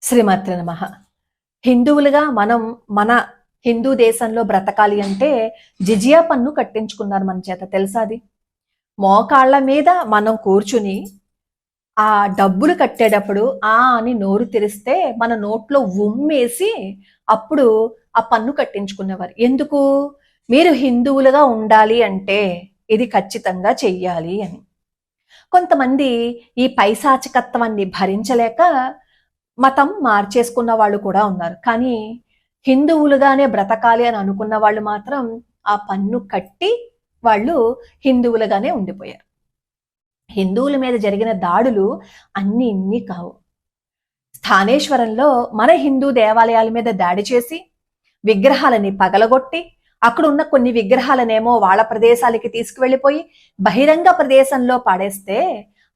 శ్రీమాత్రే నమః. హిందువులుగా మనం మన హిందూ దేశంలో బ్రతకాలి అంటే జిజియా పన్ను కట్టించుకున్నారు మన చేత. తెలుసా అది? మోకాళ్ళ మీద మనం కూర్చుని ఆ డబ్బులు కట్టేటప్పుడు అని నోరు తెరిస్తే మన నోట్లో ఉమ్మేసి అప్పుడు ఆ పన్ను కట్టించుకునేవారు. ఎందుకు? మీరు హిందువులుగా ఉండాలి అంటే ఇది ఖచ్చితంగా చెయ్యాలి అని. కొంతమంది ఈ పైశాచికత్వాన్ని భరించలేక మతం మార్చేసుకున్న వాళ్ళు కూడా ఉన్నారు. కానీ హిందువులుగానే బ్రతకాలి అని అనుకున్న వాళ్ళు మాత్రం ఆ పన్ను కట్టి వాళ్ళు హిందువులుగానే ఉండిపోయారు. హిందువుల మీద జరిగిన దాడులు అన్ని ఇన్ని కావు. స్థానేశ్వరంలో మన హిందూ దేవాలయాల మీద దాడి చేసి విగ్రహాలని పగలగొట్టి అక్కడ ఉన్న కొన్ని విగ్రహాలనేమో వాళ్ళ ప్రదేశాలకి తీసుకువెళ్ళిపోయి బహిరంగ ప్రదేశంలో పాడేస్తే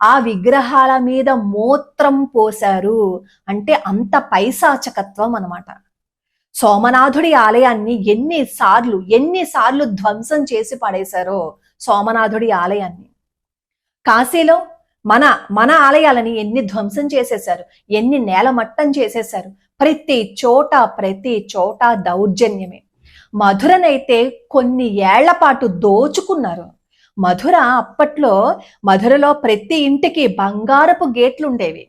ఆ విగ్రహాల మీద మూత్రం పోశారు. అంటే అంత పైశాచకత్వం అన్నమాట. సోమనాథుడి ఆలయాన్ని ఎన్నిసార్లు ధ్వంసం చేసి పడేశారో సోమనాథుడి ఆలయాన్ని. కాశీలో మన మన ఆలయాలని ఎన్ని ధ్వంసం చేసేశారు, ఎన్ని నేలమట్టం చేసేశారు. ప్రతి చోట దౌర్జన్యమే. మధురనైతే కొన్ని ఏళ్ల పాటు దోచుకున్నారు. మధురలో ప్రతి ఇంటికి బంగారపు గేట్లు ఉండేవి.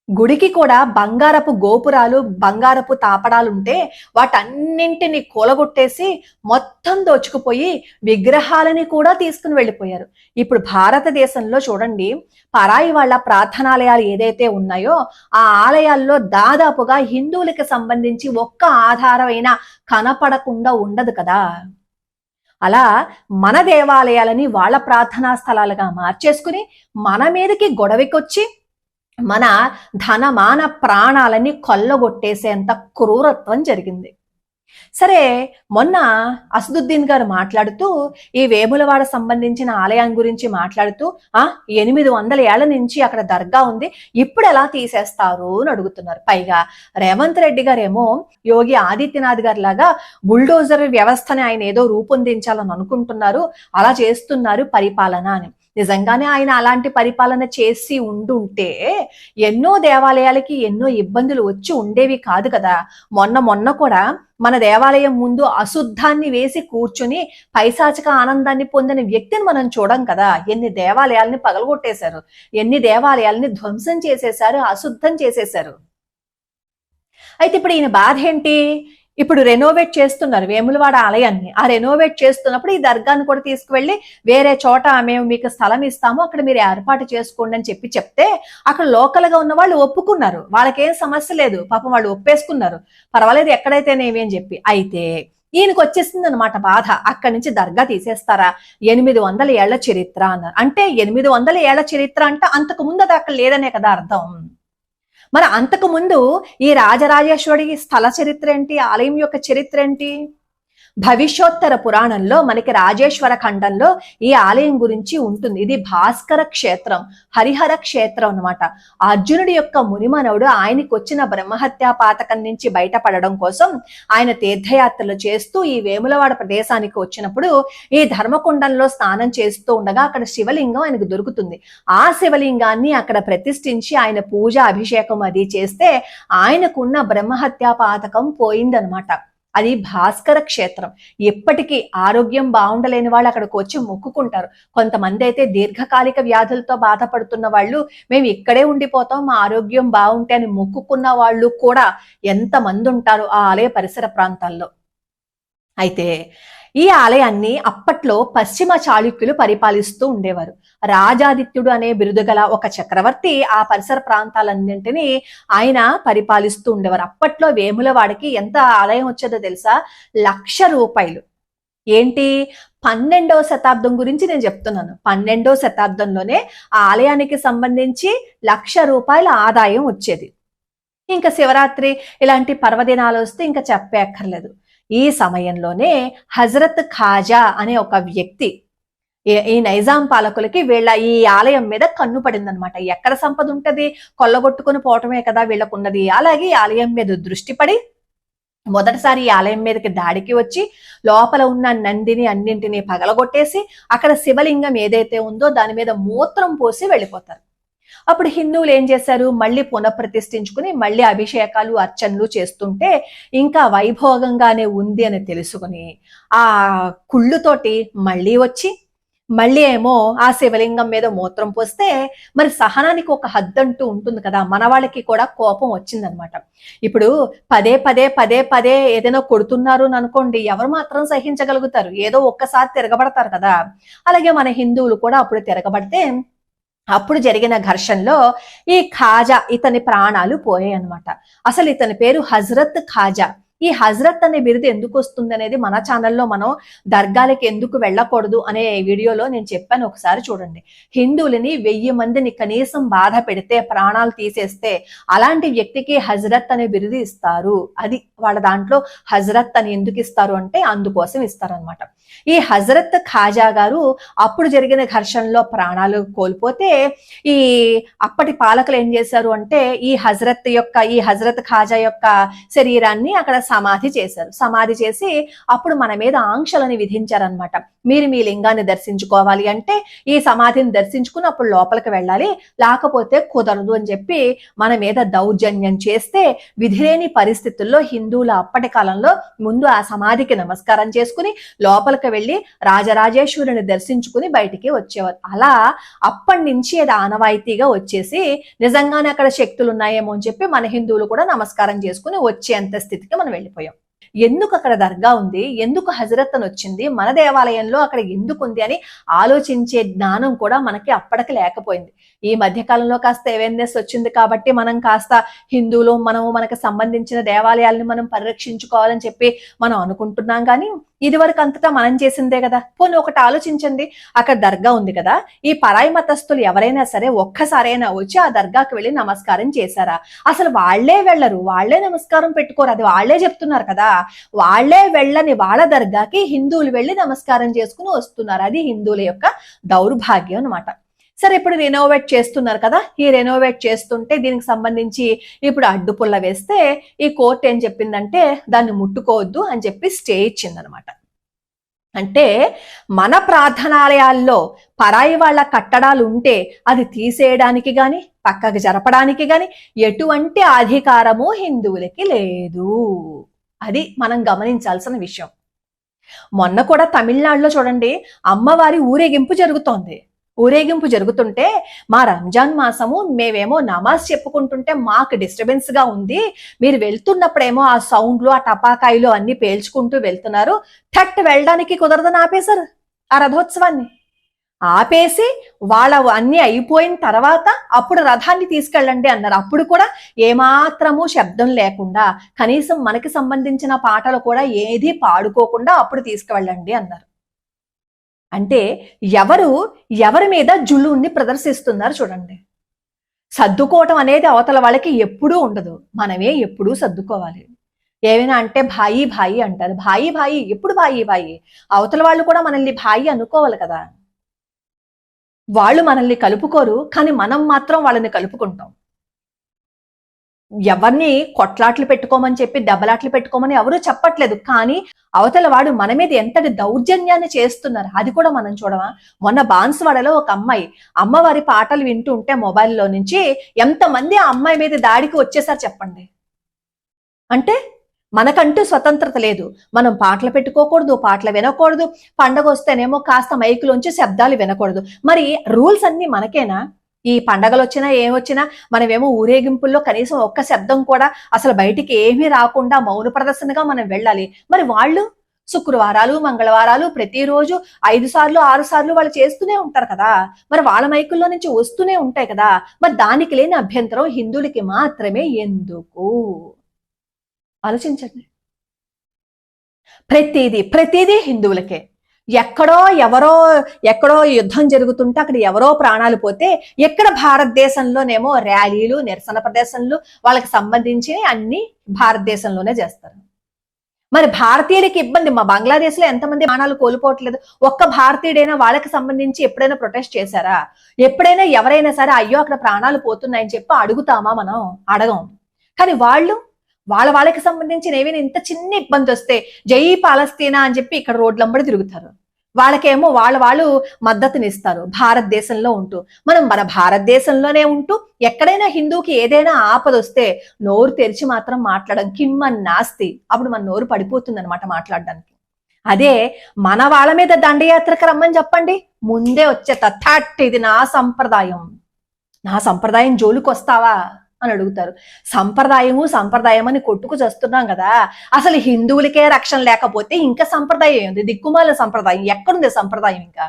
గుడికి కూడా బంగారపు గోపురాలు, బంగారపు తాపడాలుంటే వాటన్నింటినీ కూలగొట్టేసి మొత్తం దోచుకుపోయి విగ్రహాలని కూడా తీసుకుని వెళ్ళిపోయారు. ఇప్పుడు భారతదేశంలో చూడండి, పరాయి వాళ్ళ ప్రార్థనాలయాలు ఏదైతే ఉన్నాయో ఆ ఆలయాల్లో దాదాపుగా హిందువులకి సంబంధించి ఒక్క ఆధారమైన కనపడకుండా ఉండదు కదా. అలా మన దేవాలయాలని వాళ్ళ ప్రార్థనా స్థలాలుగా మార్చేసుకుని మన మీదకి గొడవకొచ్చి మన ధనమాన ప్రాణాలని కొల్లగొట్టేసేంత క్రూరత్వం జరిగింది. సరే, మొన్న అసదుద్దీన్ గారు మాట్లాడుతూ ఈ వేములవాడ సంబంధించిన ఆలయం గురించి మాట్లాడుతూ 800 ఏళ్ల నుంచి అక్కడ దర్గా ఉంది, ఇప్పుడు ఎలా తీసేస్తారు అని అడుగుతున్నారు. పైగా రేవంత్ రెడ్డి గారేమో యోగి ఆదిత్యనాథ్ గారి లాగా బుల్డోజర్ వ్యవస్థని ఆయన ఏదో రూపొందించాలని అనుకుంటున్నారు, అలా చేస్తున్నారు పరిపాలన అని. నిజంగానే ఆయన అలాంటి పరిపాలన చేసి ఉండుంటే ఎన్నో దేవాలయాలకి ఎన్నో ఇబ్బందులు వచ్చి ఉండేవి కాదు కదా. మొన్న కూడా మన దేవాలయం ముందు అశుద్ధాన్ని వేసి కూర్చుని పైశాచిక ఆనందాన్ని పొందిన వ్యక్తిని మనం చూడం కదా. ఎన్ని దేవాలయాల్ని పగలగొట్టేశారు, ఎన్ని దేవాలయాల్ని ధ్వంసం చేసేశారు, అశుద్ధం చేసేశారు. అయితే ఇప్పుడు ఈయన బాధ ఏంటి? ఇప్పుడు రెనోవేట్ చేస్తున్నారు వేములవాడ ఆలయాన్ని. ఆ రెనోవేట్ చేస్తున్నప్పుడు ఈ దర్గాను కూడా తీసుకువెళ్ళి వేరే చోట మేము మీకు స్థలం ఇస్తాము, అక్కడ మీరు ఏర్పాటు చేసుకోండి అని చెప్తే అక్కడ లోకల్ గా ఉన్న వాళ్ళు ఒప్పుకున్నారు. వాళ్ళకేం సమస్య లేదు, పాపం వాళ్ళు ఒప్పేసుకున్నారు, పర్వాలేదు ఎక్కడైతేనేమి అని చెప్పి. అయితే ఈయనకు వచ్చేసింది అనమాట బాధ. అక్కడి నుంచి దర్గా తీసేస్తారా? 800 ఏళ్ల చరిత్ర అన్నారు. అంటే 800 ఏళ్ల చరిత్ర అంటే అంతకు ముందు అది అక్కడ లేదనే కదా అర్థం. మరి అంతకు ముందు ఈ రాజరాజేశ్వరి స్థల చరిత్ర ఏంటి, ఆలయం యొక్క చరిత్ర ఏంటి? భవిష్యోత్తర పురాణంలో మనకి రాజేశ్వర ఖండంలో ఈ ఆలయం గురించి ఉంటుంది. ఇది భాస్కర క్షేత్రం, హరిహర క్షేత్రం అన్నమాట. అర్జునుడి యొక్క మునిమనవుడు ఆయనకు వచ్చిన బ్రహ్మహత్యా పాతకం నుంచి బయటపడడం కోసం ఆయన తీర్థయాత్రలు చేస్తూ ఈ వేములవాడ ప్రదేశానికి వచ్చినప్పుడు ఈ ధర్మకుండంలో స్నానం చేస్తూ ఉండగా అక్కడ శివలింగం ఆయనకు దొరుకుతుంది. ఆ శివలింగాన్ని అక్కడ ప్రతిష్ఠించి ఆయన పూజ అభిషేకం అది చేస్తే ఆయనకున్న బ్రహ్మహత్యా పాతకం పోయిందనమాట. అది భాస్కర క్షేత్రం. ఎప్పటికీ ఆరోగ్యం బాగుండలేని వాళ్ళు అక్కడికి వచ్చి మొక్కుకుంటారు. కొంతమంది అయితే దీర్ఘకాలిక వ్యాధులతో బాధపడుతున్న వాళ్ళు మేము ఇక్కడే ఉండిపోతాం, మా ఆరోగ్యం బాగుంటే అని మొక్కుకున్న వాళ్ళు కూడా ఎంతమంది ఉంటారు ఆ ఆలయ పరిసర ప్రాంతాల్లో. అయితే ఈ ఆలయాన్ని అప్పట్లో పశ్చిమ చాళుక్యులు పరిపాలిస్తూ ఉండేవారు. రాజాదిత్యుడు అనే బిరుదు గల ఒక చక్రవర్తి ఆ పరిసర ప్రాంతాలన్నింటినీ ఆయన పరిపాలిస్తూ ఉండేవారు. అప్పట్లో వేములవాడకి ఎంత ఆలయం వచ్చేదో తెలుసా? 1,00,000 రూపాయలు. ఏంటి? 12వ శతాబ్దం గురించి నేను చెప్తున్నాను. 12వ శతాబ్దంలోనే ఆ ఆలయానికి సంబంధించి 1,00,000 రూపాయల ఆదాయం వచ్చేది. ఇంకా శివరాత్రి ఇలాంటి పర్వదినాలు వస్తే ఇంకా చెప్పక్కర్లేదు. ఈ సమయంలోనే హజరత్ ఖాజా అనే ఒక వ్యక్తి ఈ నైజాం పాలకులకి వీళ్ళ ఈ ఆలయం మీద కన్ను పడిందనమాట. ఎక్కడ సంపద ఉంటది, కొల్లగొట్టుకుని పోవటమే కదా వీళ్ళకున్నది. అలాగే ఈ ఆలయం మీద దృష్టి పడి మొదటిసారి ఈ ఆలయం మీదకి దాడికి వచ్చి లోపల ఉన్న నందిని అన్నింటినీ పగలగొట్టేసి అక్కడ శివలింగం ఏదైతే ఉందో దాని మీద మూత్రం పోసి వెళ్ళిపోతారు. అప్పుడు హిందువులు ఏం చేశారు, మళ్ళీ పునఃప్రతిష్ఠించుకుని మళ్ళీ అభిషేకాలు అర్చనలు చేస్తుంటే ఇంకా వైభోగంగానే ఉంది అని తెలుసుకుని ఆ కుళ్ళుతోటి మళ్ళీ వచ్చి మళ్ళీ ఏమో ఆ శివలింగం మీద మూత్రం పోస్తే మరి సహనానికి ఒక హద్దు అంటూ ఉంటుంది కదా, మన వాళ్ళకి కూడా కోపం వచ్చిందనమాట. ఇప్పుడు పదే పదే పదే పదే ఏదైనా కొడుతున్నారు అని అనుకోండి, ఎవరు మాత్రం సహించగలుగుతారు, ఏదో ఒక్కసారి తిరగబడతారు కదా. అలాగే మన హిందువులు కూడా అప్పుడు తిరగబడితే అప్పుడు జరిగిన ఘర్షణలో ఈ ఖాజా ఇతని ప్రాణాలు పోయాయి అనమాట. అసలు ఇతని పేరు హజరత్ ఖాజా. ఈ హజరత్ అనే బిరుదు ఎందుకు వస్తుంది అనేది మన ఛానల్లో మనం దర్గాలకి ఎందుకు వెళ్ళకూడదు అనే వీడియోలో నేను చెప్పాను, ఒకసారి చూడండి. హిందువులని 1000 మందిని కనీసం బాధ పెడితే, ప్రాణాలు తీసేస్తే అలాంటి వ్యక్తికి హజరత్ అనే బిరుదు ఇస్తారు. అది వాళ్ళ దాంట్లో హజరత్ అని ఎందుకు ఇస్తారు అంటే అందుకోసం ఇస్తారనమాట. ఈ హజరత్ ఖాజా గారు అప్పుడు జరిగిన ఘర్షణలో ప్రాణాలు కోల్పోతే ఈ అప్పటి పాలకులు ఏం చేశారు అంటే ఈ హజరత్ ఖాజా యొక్క శరీరాన్ని అక్కడ సమాధి చేశారు. సమాధి చేసి అప్పుడు మన మీద ఆంక్షలను విధించారనమాట. మీరు మీ లింగాన్ని దర్శించుకోవాలి అంటే ఈ సమాధిని దర్శించుకుని అప్పుడు లోపలికి వెళ్ళాలి, లేకపోతే కుదరదు అని చెప్పి మన మీద దౌర్జన్యం చేస్తే విధిలేని పరిస్థితుల్లో హిందువులు అప్పటి కాలంలో ముందు ఆ సమాధికి నమస్కారం చేసుకుని లోపలికి వెళ్ళి రాజరాజేశ్వరుని దర్శించుకుని బయటికి వచ్చేవారు. అలా అప్పటి నుంచి అది ఆనవాయితీగా వచ్చేసి నిజంగానే అక్కడ శక్తులు ఉన్నాయేమో అని చెప్పి మన హిందువులు కూడా నమస్కారం చేసుకుని వచ్చేంత స్థితికి మనం వెళ్ళిపోయాం. ఎందుకు అక్కడ దర్గా ఉంది, ఎందుకు హజరత్ అని వచ్చింది, మన దేవాలయంలో అక్కడ ఎందుకు ఉంది అని ఆలోచించే జ్ఞానం కూడా మనకి అప్పటికి లేకపోయింది. ఈ మధ్య కాలంలో కాస్త అవేర్నెస్ వచ్చింది కాబట్టి మనం కాస్త హిందువులు మనకు సంబంధించిన దేవాలయాలను మనం పరిరక్షించుకోవాలని చెప్పి మనం అనుకుంటున్నాం. కానీ ఇది వరకు అంతటా మనం చేసిందే కదా. పోనీ ఒకటి ఆలోచించండి, అక్కడ దర్గా ఉంది కదా, ఈ పరాయి మతస్థులు ఎవరైనా సరే ఒక్కసారైనా వచ్చి ఆ దర్గాకి వెళ్ళి నమస్కారం చేశారా? అసలు వాళ్లే వెళ్ళరు, వాళ్లే నమస్కారం పెట్టుకోరు, అది వాళ్లే చెప్తున్నారు కదా. వాళ్లే వెళ్ళని వాళ్ళ దర్గాకి హిందువులు వెళ్ళి నమస్కారం చేసుకుని వస్తున్నారు. అది హిందువుల యొక్క దౌర్భాగ్యం అనమాట. సరే, ఇప్పుడు రెనోవేట్ చేస్తున్నారు కదా, ఈ రెనోవేట్ చేస్తుంటే దీనికి సంబంధించి ఇప్పుడు అడ్డుపుల్ల వేస్తే ఈ కోర్టు ఏం చెప్పిందంటే దాన్ని ముట్టుకోవద్దు అని చెప్పి స్టే ఇచ్చిందనమాట. అంటే మన ప్రార్థనాలయాల్లో పరాయి వాళ్ళ కట్టడాలు ఉంటే అది తీసేయడానికి గాని పక్కకు జరపడానికి గాని ఎటువంటి అధికారము హిందువులకి లేదు. అది మనం గమనించాల్సిన విషయం. మొన్న కూడా తమిళనాడులో చూడండి, అమ్మవారి ఊరేగింపు జరుగుతోంది. ఊరేగింపు జరుగుతుంటే మా రంజాన్ మాసము మేమేమో నమాజ్ చెప్పుకుంటుంటే మాకు డిస్టర్బెన్స్ గా ఉంది, మీరు వెళ్తున్నప్పుడేమో ఆ సౌండ్లు ఆ టపాకాయలు అన్ని పేల్చుకుంటూ వెళ్తున్నారు, ఠట్ వెళ్ళడానికి కుదరదని ఆపేశారు ఆ రథోత్సవాన్ని. ఆపేసి వాళ్ళ అన్ని అయిపోయిన తర్వాత అప్పుడు రథాన్ని తీసుకెళ్ళండి అన్నారు. అప్పుడు కూడా ఏమాత్రము శబ్దం లేకుండా కనీసం మనకి సంబంధించిన పాటలు కూడా ఏది పాడుకోకుండా అప్పుడు తీసుకువెళ్ళండి అన్నారు. అంటే ఎవరి మీద జులుని ప్రదర్శిస్తున్నారు చూడండి. సర్దుకోవటం అనేది అవతల వాళ్ళకి ఎప్పుడూ ఉండదు, మనమే ఎప్పుడూ సర్దుకోవాలి. ఏమైనా అంటే భాయి భాయి అంటారు, భాయి భాయి ఎప్పుడు భాయి భాయి, అవతల వాళ్ళు కూడా మనల్ని భాయి అనుకోవాలి కదా. వాళ్ళు మనల్ని కలుపుకోరు, కానీ మనం మాత్రం వాళ్ళని కలుపుకుంటాం. ఎవరిని కొట్లాట్లు పెట్టుకోమని చెప్పి దెబ్బలాట్లు పెట్టుకోమని ఎవరూ చెప్పట్లేదు, కానీ అవతల వాడు మన మీద ఎంతటి దౌర్జన్యాన్ని చేస్తున్నారు అది కూడా మనం చూడమా? మొన్న బాన్స్వాడలో ఒక అమ్మాయి అమ్మవారి పాటలు వింటూ ఉంటే మొబైల్లో నుంచి ఎంతమంది ఆ అమ్మాయి మీద దాడికి వచ్చేసారు చెప్పండి. అంటే మనకంటూ స్వతంత్రత లేదు, మనం పాటలు పెట్టుకోకూడదు, పాటలు వినకూడదు, పండగ వస్తేనేమో కాస్త మైకులోంచి శబ్దాలు వినకూడదు. మరి రూల్స్ అన్ని మనకేనా? ఈ పండగలు వచ్చినా ఏమొచ్చినా మనమేమో ఊరేగింపుల్లో కనీసం ఒక్క శబ్దం కూడా అసలు బయటికి ఏమీ రాకుండా మౌన ప్రదర్శనగా మనం వెళ్ళాలి. మరి వాళ్ళు శుక్రవారాలు మంగళవారాలు ప్రతిరోజు 5 సార్లు 6 సార్లు వాళ్ళు చేస్తూనే ఉంటారు కదా, మరి వాళ్ళ మైకుల్లో నుంచి వస్తూనే ఉంటాయి కదా. మరి దానికి లేని అభ్యంతరం హిందువులకి మాత్రమే ఎందుకు? ఆలోచించండి. ప్రతిదీ హిందువులకే. ఎక్కడో యుద్ధం జరుగుతుంటే అక్కడ ఎవరో ప్రాణాలు పోతే, ఎక్కడ భారతదేశంలోనేమో ర్యాలీలు నిరసన ప్రదర్శనలు వాళ్ళకి సంబంధించి అన్ని భారతదేశంలోనే చేస్తారు. మరి భారతీయులకి ఇబ్బంది, మా బంగ్లాదేశ్ లో ఎంతమంది ప్రాణాలు కోల్పోవట్లేదు, ఒక్క భారతీయుడైనా వాళ్ళకి సంబంధించి ఎప్పుడైనా ప్రొటెస్ట్ చేశారా? ఎప్పుడైనా ఎవరైనా సరే అయ్యో అక్కడ ప్రాణాలు పోతున్నాయని చెప్పి అడుగుతామా? మనం అడగం. కానీ వాళ్ళకి సంబంధించిన ఏమైనా ఇంత చిన్న ఇబ్బంది వస్తే జై పాలస్తీనా అని చెప్పి ఇక్కడ రోడ్లంబడి తిరుగుతారు. వాళ్ళకేమో వాళ్ళు మద్దతునిస్తారు భారతదేశంలో ఉంటూ. మనం మన భారతదేశంలోనే ఉంటూ ఎక్కడైనా హిందూకి ఏదైనా ఆపదొస్తే నోరు తెరిచి మాత్రం మాట్లాడడం కిమ్మన్నాస్తి. అప్పుడు మన నోరు పడిపోతుంది అనమాట మాట్లాడడానికి. అదే మన వాళ్ళ మీద దండయాత్రకు రమ్మని చెప్పండి, ముందే వచ్చేత థట్ ఇది నా సంప్రదాయం జోలికి వస్తావా అని అడుగుతారు. సంప్రదాయం అని కొట్టుకు చస్తున్నాం కదా, అసలు హిందువులకే రక్షణ లేకపోతే ఇంకా సంప్రదాయం ఏంది? దిక్కుమాల సంప్రదాయం ఎక్కడుంది సంప్రదాయం? ఇంకా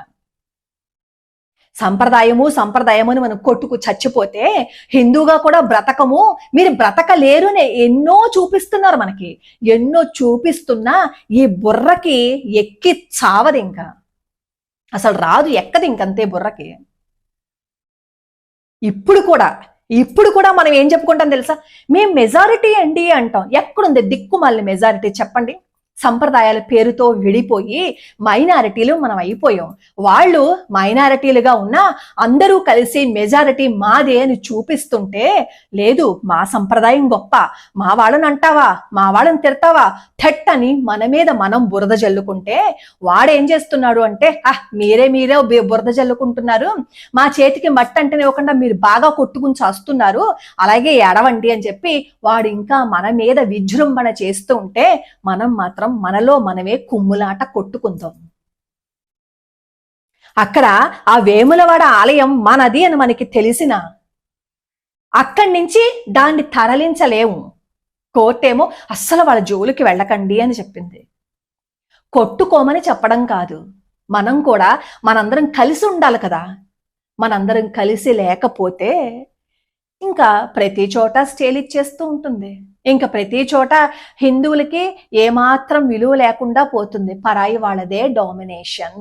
సంప్రదాయం అని మనం కొట్టుకు చచ్చిపోతే హిందూగా కూడా బ్రతకము, మీరు బ్రతకలేరు అని ఎన్నో చూపిస్తున్నారు మనకి. ఎన్నో చూపిస్తున్నా ఈ బుర్రకి ఎక్కి చావదు, ఇంకా అసలు రాదు, ఎక్కదు ఇంకంతే బుర్రకి. ఇప్పుడు కూడా మనం ఏం చెప్పుకుంటాం తెలుసా? మేము మెజారిటీ అండి అంటాం. ఎక్కడుంది దిక్కుమాలిన మెజారిటీ చెప్పండి? సంప్రదాయాల పేరుతో విడిపోయి మైనారిటీలు మనం అయిపోయాం. వాళ్ళు మైనారిటీలుగా ఉన్నా అందరూ కలిసి మెజారిటీ మాదే అని చూపిస్తుంటే, లేదు మా సంప్రదాయం గొప్ప, మా వాళ్ళని అంటావా, మా వాళ్ళని తిడతావా, థెట్ అని మన మీద మనం బురద జల్లుకుంటే వాడేం చేస్తున్నాడు అంటే, మీరే బురద జల్లుకుంటున్నారు, మా చేతికి మట్టి అంటేనివ్వకుండా మీరు బాగా కొట్టుకుని చేస్తున్నారు, అలాగే ఎడవండి అని చెప్పి వాడు ఇంకా మన మీద విజృంభణ చేస్తూ ఉంటే మనం మాత్రం మనలో మనమే కుమ్ములాట కొట్టుకుందాం. అక్కడ ఆ వేములవాడ ఆలయం మనది అని మనకి తెలిసిన అక్కడి నుంచి దాన్ని తరలించలేము. కోర్టేమో అస్సలు వాళ్ళ జోలికి వెళ్ళకండి అని చెప్పింది. కొట్టుకోమని చెప్పడం కాదు, మనం కూడా మనందరం కలిసి ఉండాలి కదా. మనందరం కలిసి లేకపోతే ఇంకా ప్రతి చోట స్టేల్ ఇచ్చేస్తూ ఉంటుంది. ఇంకా ప్రతి చోట హిందువులకి ఏమాత్రం విలువ లేకుండా పోతుంది. పరాయి వాళ్ళదే డామినేషన్.